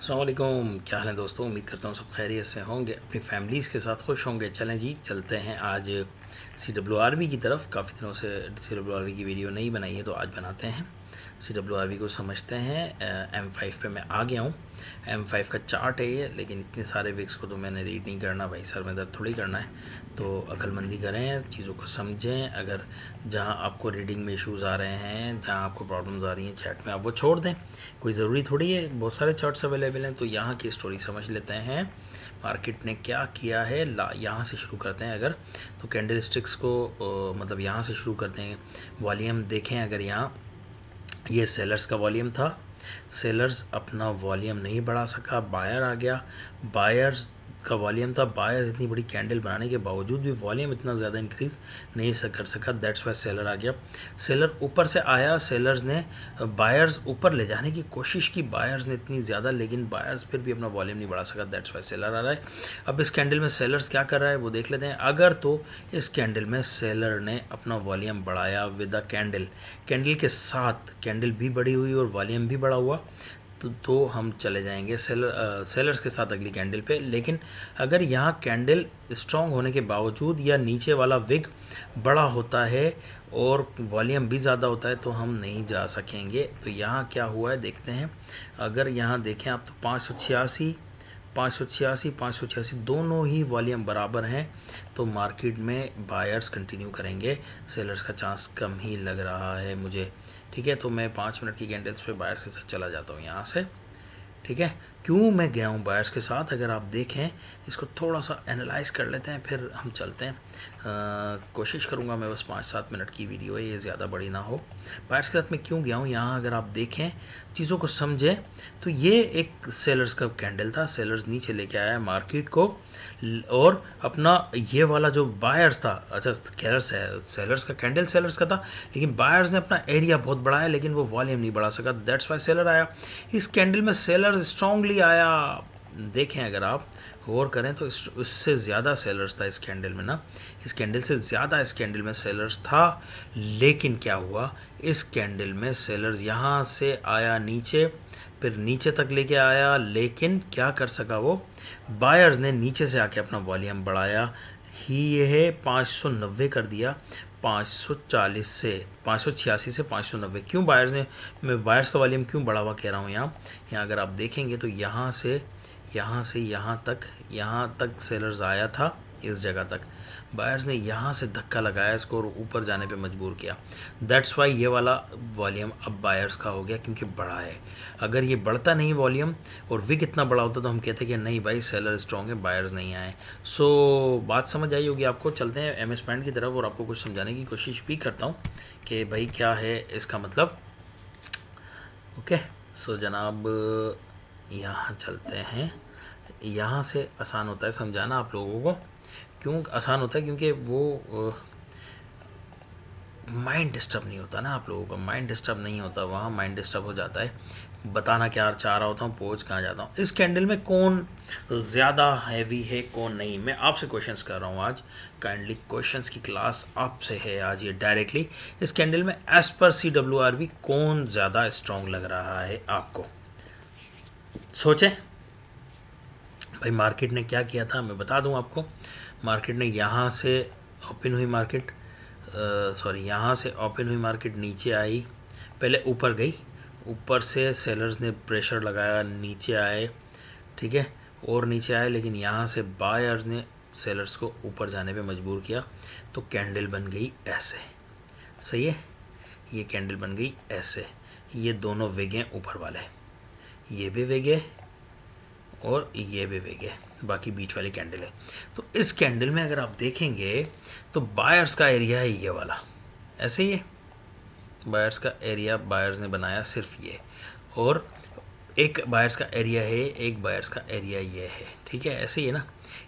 अस्सलाम वालेकुम, क्या हाल है दोस्तों। उम्मीद करता हूँ सब खैरियत से होंगे, अपनी फैमिलीज़ के साथ खुश होंगे। चलें जी, चलते हैं आज CWRV की तरफ। काफ़ी दिनों से CWRV की वीडियो नहीं बनाई है, तो आज बनाते हैं। CWRV को समझते हैं। M5 पे मैं आ गया हूँ। M5 का चार्ट है ये, लेकिन इतने सारे विक्स को तो मैंने रीड नहीं करना भाई, सर में दर्द थोड़ी करना है। तो अक्लमंदी करें, चीज़ों को समझें। अगर जहाँ आपको रीडिंग में इश्यूज़ आ रहे हैं, जहाँ आपको प्रॉब्लम्स आ रही हैं चैट में, आप वो छोड़ दें। कोई ज़रूरी थोड़ी है, बहुत सारे चार्ट्स अवेलेबल हैं। तो यहाँ की स्टोरी समझ लेते हैं, मार्केट ने क्या किया है। यहाँ से शुरू करते हैं। अगर तो कैंडल स्टिक्स को मतलब यहाँ से शुरू करते हैं। वॉल्यूम देखें, अगर यहाँ ये सेलर्स का वॉल्यूम था, सेलर्स अपना वॉल्यूम नहीं बढ़ा सका, बायर आ गया। बायर्स का वॉल्यूम था, बायर्स इतनी बड़ी कैंडल बनाने के बावजूद भी वॉल्यूम इतना ज़्यादा इंक्रीज़ नहीं कर सका, दैट्स वाई सेलर आ गया। सेलर ऊपर से आया, सेलर्स ने बायर्स ऊपर ले जाने की कोशिश की, बायर्स ने इतनी ज़्यादा, लेकिन बायर्स फिर भी अपना वॉल्यूम नहीं बढ़ा सका, दैट्स वाई सेलर आ रहा है। अब इस कैंडल में सेलर्स क्या कर रहा है वो देख लेते हैं। अगर तो इस कैंडल में सेलर ने अपना वॉल्यूम बढ़ाया विद द कैंडल, कैंडल के साथ कैंडल भी बढ़ी हुई और वॉल्यूम भी बढ़ा हुआ, तो हम चले जाएंगे सेलर्स के साथ अगली कैंडल पे। लेकिन अगर यहाँ कैंडल स्ट्रॉन्ग होने के बावजूद या नीचे वाला विग बड़ा होता है और वॉल्यूम भी ज़्यादा होता है, तो हम नहीं जा सकेंगे। तो यहाँ क्या हुआ है देखते हैं। अगर यहाँ देखें आप, तो 586 दोनों ही वॉल्यूम बराबर हैं, तो मार्केट में बायर्स कंटिन्यू करेंगे। सेलर्स का चांस कम ही लग रहा है मुझे। ठीक है, तो मैं 5 मिनट की कैंडल्स पे बायर्स के साथ चला जाता हूँ यहाँ से। ठीक है, क्यों मैं गया हूँ बायर्स के साथ, अगर आप देखें इसको थोड़ा सा एनालाइज कर लेते हैं, फिर हम चलते हैं। कोशिश करूँगा मैं, बस 5-7 मिनट की वीडियो है ये, ज़्यादा बड़ी ना हो। बायर्स के साथ मैं क्यों गया हूँ यहाँ, अगर आप देखें चीज़ों को समझें, तो ये एक सेलर्स का कैंडल था। सेलर्स नीचे लेके आया मार्केट को, और अपना ये वाला जो बायर्स था, अच्छा सेलर्स का कैंडल सेलर्स का था, लेकिन बायर्स ने अपना एरिया बहुत बढ़ाया, लेकिन वो वॉल्यूम नहीं बढ़ा सका, दैट्स वाई सेलर आया। इस कैंडल में सेलर्स स्ट्रांगली आया। देखें, अगर आप गौर करें तो उससे ज़्यादा सेलर्स था इस कैंडल में ना, इस कैंडल से ज़्यादा इस कैंडल में सेलर्स था। लेकिन क्या हुआ, इस कैंडल में सेलर्स यहाँ से आया नीचे, फिर नीचे तक लेके आया, लेकिन क्या कर सका वो, बायर्स ने नीचे से आके अपना वॉल्यूम बढ़ाया ही, ये है 590 कर दिया। 540 से 586 से 590, क्यों बायर्स ने, मैं बायर्स का वॉल्यूम क्यों बढ़ावा कह रहा हूँ यहाँ अगर आप देखेंगे तो यहाँ से यहाँ तक सेलर्स आया था, इस जगह तक बायर्स ने यहाँ से धक्का लगाया इसको और ऊपर जाने पे मजबूर किया। दैट्स वाई ये वाला वॉल्यूम अब बायर्स का हो गया, क्योंकि बड़ा है। अगर ये बढ़ता नहीं वॉल्यूम और विग इतना बड़ा होता, तो हम कहते कि नहीं भाई सेलर स्ट्रॉन्ग है, बायर्स नहीं आए। सो बात समझ आई होगी आपको। चलते हैं एम एस पॉइंट की तरफ और आपको कुछ समझाने की कोशिश भी करता हूँ कि भाई क्या है इसका मतलब। ओके, सो जनाब यहाँ चलते हैं। यहाँ से आसान होता है समझाना आप लोगों को। क्यों आसान होता है, क्योंकि वो माइंड डिस्टर्ब नहीं होता ना, आप लोगों का माइंड डिस्टर्ब नहीं होता, वहाँ माइंड डिस्टर्ब हो जाता है। बताना क्या चाह रहा होता हूँ, पहुँच कहाँ जाता हूँ। इस कैंडल में कौन ज़्यादा हैवी है, कौन नहीं, मैं आपसे क्वेश्चंस कर रहा हूँ आज। काइंडली क्वेश्चंस की क्लास आपसे है आज ये डायरेक्टली। इस कैंडल में एज पर CWRV कौन ज़्यादा स्ट्रॉन्ग लग रहा है आपको, सोचें भाई। मार्केट ने क्या किया था मैं बता दूं आपको। मार्केट ने यहाँ से ओपन हुई मार्केट, यहाँ से ओपन हुई मार्केट, नीचे आई, पहले ऊपर गई, ऊपर से सेलर्स ने प्रेशर लगाया, नीचे आए, ठीक है, और नीचे आए, लेकिन यहाँ से बायर्स ने सेलर्स को ऊपर जाने पे मजबूर किया, तो कैंडल बन गई ऐसे। सही है, ये कैंडल बन गई ऐसे। ये दोनों वेग हैं ऊपर वाले, ये भी वेग है और ये भी वेग है, बाकी बीच वाली कैंडल है। तो इस कैंडल में अगर आप देखेंगे तो बायर्स का एरिया है ये वाला, ऐसे ही है। बायर्स का एरिया बायर्स ने बनाया सिर्फ ये, और एक बायर्स का एरिया है, एक बायर्स का एरिया ये है, ठीक है, ऐसे ही है ना।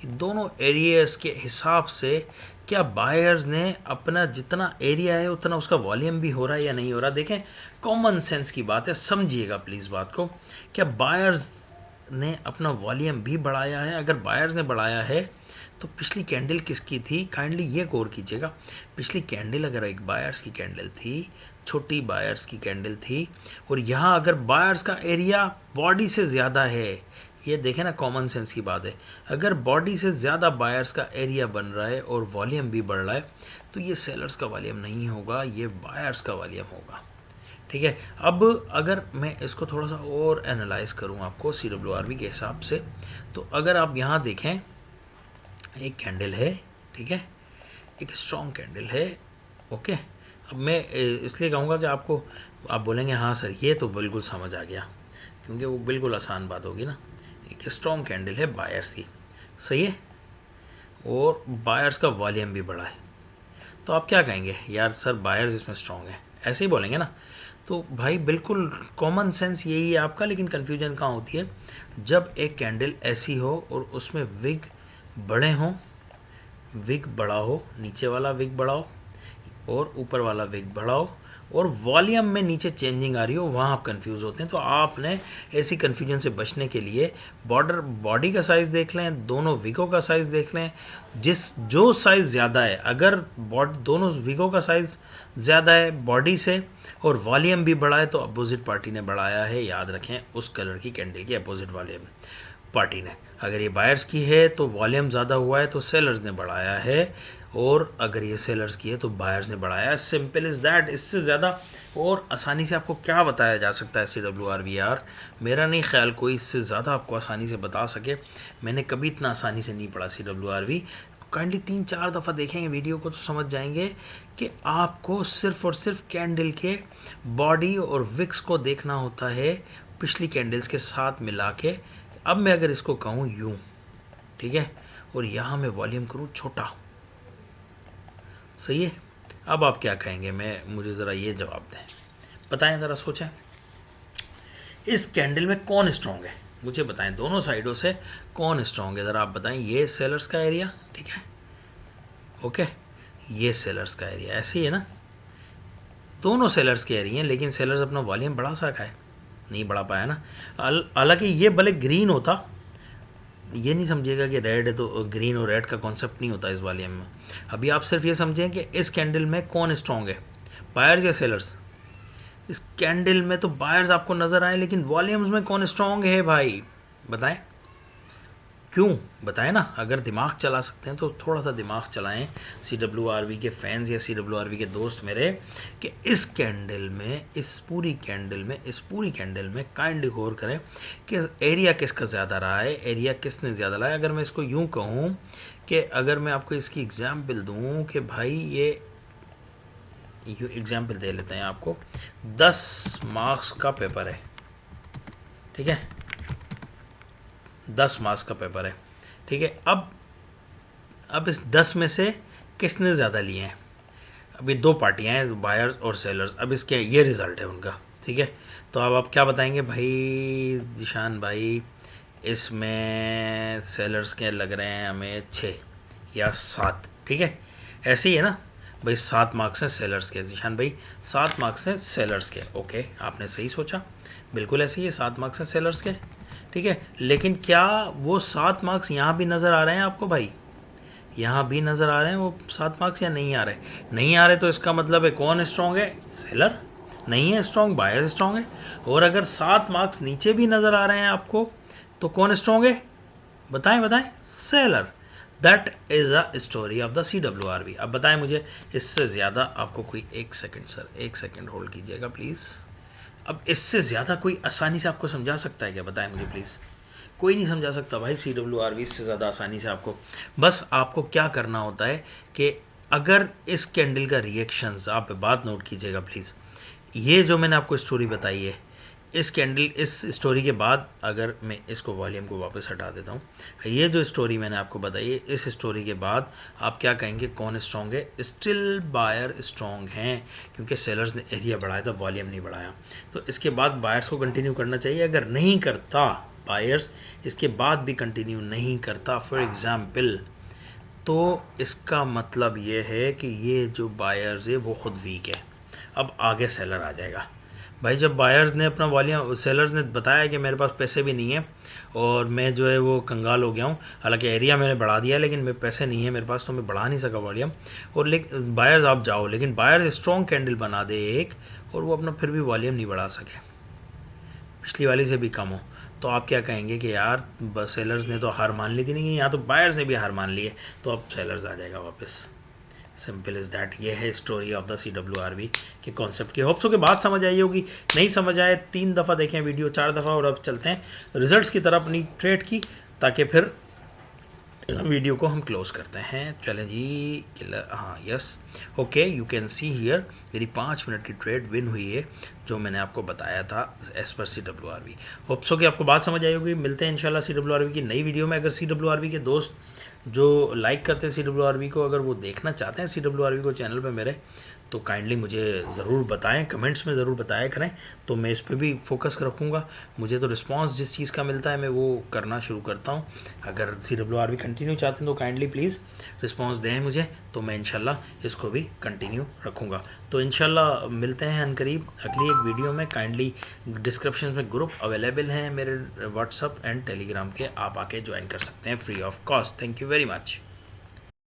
दोनों एरियाज के हिसाब से क्या बायर्स ने अपना जितना एरिया है उतना उसका वॉल्यूम भी हो रहा है या नहीं हो रहा। देखें, कॉमन सेंस की बात है, समझिएगा प्लीज़ बात को। क्या बायर्स ने अपना वॉल्यूम भी बढ़ाया है। अगर बायर्स ने बढ़ाया है तो पिछली कैंडल किसकी थी, काइंडली ये गौर कीजिएगा। पिछली कैंडल अगर एक बायर्स की कैंडल थी, छोटी बायर्स की कैंडल थी, और यहाँ अगर बायर्स का एरिया बॉडी से ज़्यादा है, ये देखें ना, कॉमन सेंस की बात है, अगर बॉडी से ज़्यादा बायर्स का एरिया बन रहा है और वॉल्यूम भी बढ़ रहा है तो ये सेलर्स का वॉल्यूम नहीं होगा, ये बायर्स का वॉल्यूम होगा। ठीक है। अब अगर मैं इसको थोड़ा सा और एनालाइज करूं आपको CWRV के हिसाब से, तो अगर आप यहाँ देखें, एक कैंडल है, ठीक है, एक स्ट्रॉन्ग कैंडल है, ओके। अब मैं इसलिए कहूँगा कि आपको, आप बोलेंगे हाँ सर ये तो बिल्कुल समझ आ गया, क्योंकि वो बिल्कुल आसान बात होगी ना। एक स्ट्रॉन्ग कैंडल है बायर्स की, सही है, और बायर्स का वॉल्यूम भी बड़ा है, तो आप क्या कहेंगे, यार सर बायर्स इसमें स्ट्रॉन्ग है, ऐसे ही बोलेंगे ना। तो भाई बिल्कुल कॉमन सेंस यही है आपका, लेकिन कन्फ्यूजन कहाँ होती है, जब एक कैंडल ऐसी हो और उसमें विग बड़े हों, विग बड़ा हो, नीचे वाला विग बड़ा हो और ऊपर वाला विग बड़ा हो, और वॉल्यूम में नीचे चेंजिंग आ रही हो, वहाँ आप कंफ्यूज होते हैं। तो आपने ऐसी कन्फ्यूजन से बचने के लिए बॉडी का साइज़ देख लें, दोनों विगों का साइज़ देख लें, जो साइज़ ज़्यादा है, अगर दोनों विगों का साइज़ ज़्यादा है बॉडी से और वॉल्यूम भी बड़ा है तो अपोजिट पार्टी ने बढ़ाया है, याद रखें, उस कलर की कैंडल की अपोजिट वॉल्यूम पार्टी ने। अगर ये बायर्स की है तो वॉल्यूम ज़्यादा हुआ है तो सेलर्स ने बढ़ाया है, और अगर ये सेलर्स की है तो बायर्स ने बढ़ाया है। Simple is that. इससे ज़्यादा और आसानी से आपको क्या बताया जा सकता है CWRV यार, मेरा नहीं ख्याल कोई इससे ज़्यादा आपको आसानी से बता सके। मैंने कभी इतना आसानी से नहीं पढ़ा CWRV। काइंडली 3-4 दफ़ा देखेंगे वीडियो को तो समझ जाएंगे कि आपको सिर्फ़ और सिर्फ कैंडल के बॉडी और विक्स को देखना होता है पिछली कैंडल्स के साथ मिला के। अब मैं अगर इसको कहूँ यूँ, ठीक है, और यहाँ मैं वॉल्यूम करूँ छोटा, सही है। अब आप क्या कहेंगे, मुझे ज़रा ये जवाब दें, बताएं ज़रा, सोचें, इस कैंडल में कौन स्ट्रॉन्ग है, मुझे बताएं, दोनों साइडों से कौन स्ट्रॉन्ग है, ज़रा आप बताएं। ये सेलर्स का एरिया, ठीक है, ओके, ये सेलर्स का एरिया, ऐसे ही है ना, दोनों सेलर्स के एरिया हैं, लेकिन सेलर्स अपना वॉल्यूम बढ़ा सका है, नहीं बढ़ा पाया ना। हालांकि ये भले ग्रीन होता, ये नहीं समझिएगा कि रेड है तो ग्रीन और रेड का कॉन्सेप्ट नहीं होता इस वॉल्यूम में। अभी आप सिर्फ ये समझें कि इस कैंडल में कौन स्ट्रॉन्ग है, बायर्स या सेलर्स। इस कैंडल में तो बायर्स आपको नज़र आए, लेकिन वॉल्यूम्स में कौन स्ट्रॉन्ग है भाई, बताएं, क्यों, बताएं ना। अगर दिमाग चला सकते हैं तो थोड़ा सा दिमाग चलाएं, CWRV के फैंस या CWRV के दोस्त मेरे, कि इस कैंडल में, इस पूरी कैंडल में काइंडली गौर करें कि एरिया किसका ज़्यादा रहा है, एरिया किसने ज़्यादा लाया। अगर मैं इसको यूँ कहूँ कि अगर मैं आपको इसकी एग्ज़ाम्पल दूँ कि भाई ये एग्ज़ाम्पल दे लेते हैं आपको, 10 मार्क्स का पेपर है, ठीक है, 10 मार्क्स का पेपर है, ठीक है। अब इस 10 में से किसने ज़्यादा लिए हैं, अभी दो पार्टियाँ हैं, बायर्स और सेलर्स। अब इसके ये रिज़ल्ट है उनका, ठीक है। तो अब आप क्या बताएंगे भाई जिशान भाई, इसमें सेलर्स के लग रहे हैं हमें 6 या 7, ठीक है, ऐसे ही है ना भाई, 7 मार्क्स हैं सेलर्स के, जिशान भाई 7 मार्क्स हैं सेलर्स के, ओके, आपने सही सोचा, बिल्कुल ऐसे ही है, 7 मार्क्स हैं सेलर्स के, ठीक है। लेकिन क्या वो 7 मार्क्स यहाँ भी नज़र आ रहे हैं आपको भाई, यहाँ भी नज़र आ रहे हैं वो 7 मार्क्स, या नहीं आ रहे, नहीं आ रहे, तो इसका मतलब है कौन स्ट्रॉन्ग है, सेलर, नहीं है स्ट्रॉन्ग, बायर स्ट्रॉन्ग है। और अगर 7 मार्क्स नीचे भी नज़र आ रहे हैं आपको तो कौन स्ट्रॉन्ग है, बताएं, seller. That is a story of the CWRV। अब बताएं मुझे, इससे ज़्यादा आपको कोई, एक सेकेंड सर, एक सेकेंड होल्ड कीजिएगा प्लीज़। अब इससे ज़्यादा कोई आसानी से आपको समझा सकता है क्या, बताएं मुझे प्लीज़। कोई नहीं समझा सकता भाई CWRV इससे ज़्यादा आसानी से आपको। बस आपको क्या करना होता है कि अगर इस कैंडल का रिएक्शंस, आप बात नोट कीजिएगा प्लीज़, ये जो मैंने आपको स्टोरी बताई है, इस स्टोरी के बाद अगर मैं इसको वॉल्यूम को वापस हटा देता हूँ, ये जो स्टोरी मैंने आपको बताई है, इस स्टोरी के बाद आप क्या कहेंगे, कौन स्ट्रॉन्ग है, स्टिल बायर स्ट्रॉन्ग हैं, क्योंकि सेलर्स ने एरिया बढ़ाया था, वॉल्यूम नहीं बढ़ाया। तो इसके बाद बायर्स को कंटिन्यू करना चाहिए। अगर नहीं करता बायर्स, इसके बाद भी कंटिन्यू नहीं करता फॉर एग्ज़ाम्पल, तो इसका मतलब ये है कि ये जो बायर्स है वो ख़ुद वीक है। अब आगे सेलर आ जाएगा, भाई जब बायर्स ने अपना वॉल्यूम, सेलर्स ने बताया कि मेरे पास पैसे भी नहीं है और मैं जो है वो कंगाल हो गया हूँ, हालांकि एरिया मैंने बढ़ा दिया है लेकिन मेरे पैसे नहीं है मेरे पास, तो मैं बढ़ा नहीं सका वॉल्यूम। और लेकिन बायर्स आप जाओ, लेकिन बायर्स स्ट्रॉन्ग कैंडल बना दे एक, और वो अपना फिर भी वॉल्यूम नहीं बढ़ा सके, पिछली वाली से भी कम हो, तो आप क्या कहेंगे कि यार बस सेलर्स ने तो हार मान ली थी? नहीं, यहाँ तो बायर्स ने भी हार मान ली है, तो अब सेलर्स आ जाएगा वापस। Simple is that. ये है स्टोरी ऑफ द CWRV के कॉन्सेप्ट की। होप्स हो कि बात समझ आई होगी। नहीं समझ आए 3 दफ़ा देखें वीडियो, 4 दफ़ा, और अब चलते हैं रिजल्ट्स की तरफ अपनी ट्रेड की, ताकि फिर वीडियो को हम क्लोज करते हैं। चलें जी, हाँ yes, okay, you can see here मेरी 5 मिनट की ट्रेड विन हुई है, जो मैंने आपको बताया था एज पर CWRV। होप्स हो कि आपको बात समझ आई होगी। मिलते हैं इंशाल्लाह CWRV की नई वीडियो में। अगर CWRV के दोस्त जो लाइक करते हैं CWRV को, अगर वो देखना चाहते हैं CWRV को चैनल पे मेरे, तो काइंडली मुझे ज़रूर बताएं, कमेंट्स में ज़रूर बताया करें, तो मैं इस पे भी फोकस रखूँगा। मुझे तो रिस्पांस जिस चीज़ का मिलता है मैं वो करना शुरू करता हूँ। अगर CWRV कंटिन्यू चाहते हैं तो काइंडली प्लीज़ रिस्पांस दें मुझे, तो मैं इंशाल्लाह इसको भी कंटिन्यू रखूँगा। तो इंशाल्लाह मिलते हैं अनकरीब अगली एक वीडियो में। काइंडली डिस्क्रिप्शन में ग्रुप अवेलेबल हैं मेरे व्हाट्सअप एंड टेलीग्राम के, आप आके ज्वाइन कर सकते हैं free of cost. Thank you very much.